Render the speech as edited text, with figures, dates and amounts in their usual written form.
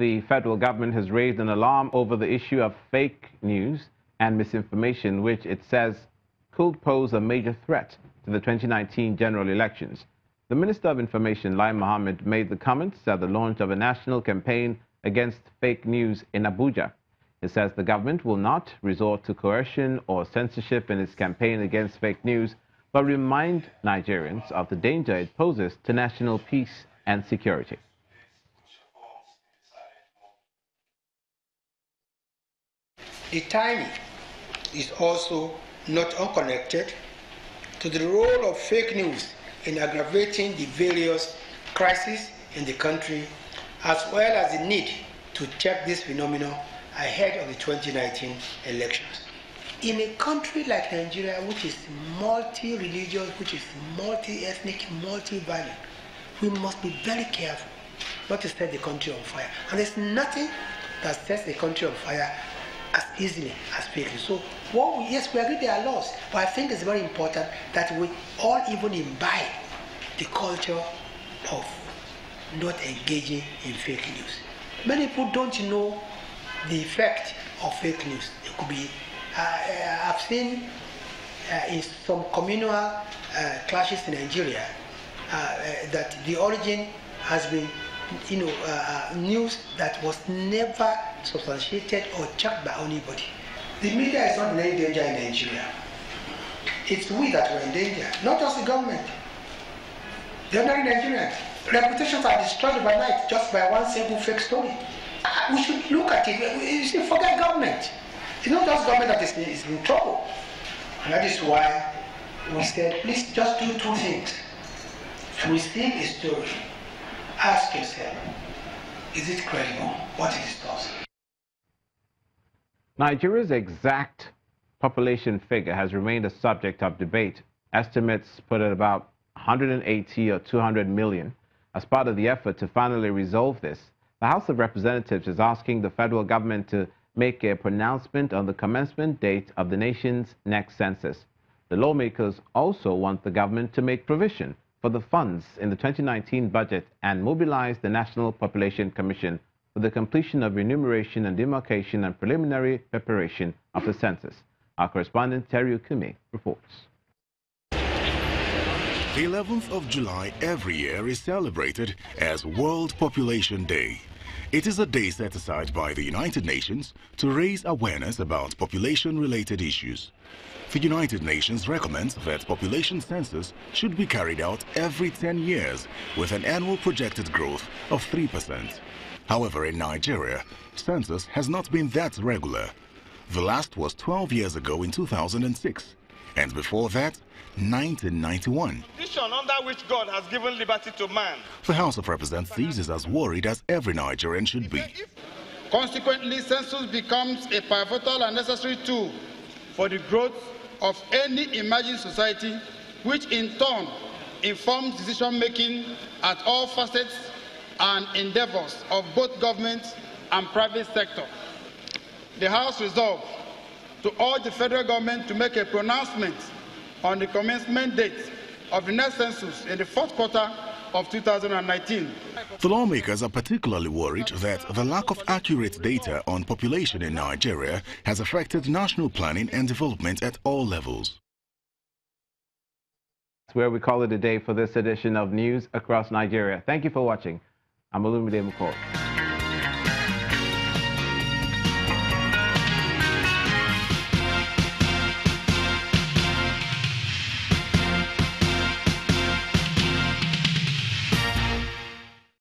the federal government has raised an alarm over the issue of fake news and misinformation, which it says could pose a major threat to the 2019 general elections. The Minister of Information, Lai Mohammed, made the comments at the launch of a national campaign against fake news in Abuja. He says the government will not resort to coercion or censorship in its campaign against fake news, but remind Nigerians of the danger it poses to national peace and security. The timing is also not unconnected to the role of fake news in aggravating the various crises in the country, as well as the need to check this phenomenon ahead of the 2019 elections. In a country like Nigeria, which is multi-religious, which is multi-ethnic, multi-valued, we must be very careful not to set the country on fire. And there's nothing that sets the country on fire as easily as fake news. So, yes, we agree there are laws, but I think it's very important that we all even imbibe the culture of not engaging in fake news. Many people don't know the effect of fake news. It could be, I've seen in some communal clashes in Nigeria that the origin has been, news that was never substantiated or checked by anybody. The media is not in any danger in Nigeria. It's we that were in danger, not just the government. The ordinary Nigerians. Reputations are destroyed overnight just by one simple fake story. We should look at it. You see, forget government. It's not just government that is in trouble. And that is why we said, please just do two things. To receive a story, ask yourself, is it credible? What is its source? Nigeria's exact population figure has remained a subject of debate. Estimates put at about 180 or 200 million. As part of the effort to finally resolve this, the House of Representatives is asking the federal government to make a pronouncement on the commencement date of the nation's next census. The lawmakers also want the government to make provision for the funds in the 2019 budget and mobilize the National Population Commission for the completion of enumeration and demarcation and preliminary preparation of the census. Our correspondent Terry Okume reports. The 11th of July every year is celebrated as World Population Day. It is a day set aside by the United Nations to raise awareness about population-related issues. The United Nations recommends that population census should be carried out every 10 years with an annual projected growth of 3%. However, in Nigeria, census has not been that regular. The last was 12 years ago in 2006, and before that, 1991. Condition under which God has given liberty to man. The House of Representatives is as worried as every Nigerian should be. Consequently, census becomes a pivotal and necessary tool for the growth of any emerging society, which in turn informs decision-making at all facets and endeavors of both government and private sector. The House resolved to urge the federal government to make a pronouncement on the commencement date of the next census in the fourth quarter of 2019. The lawmakers are particularly worried that the lack of accurate data on population in Nigeria has affected national planning and development at all levels. That's where we call it a day for this edition of News Across Nigeria. Thank you for watching. I'm Olumide Mukor.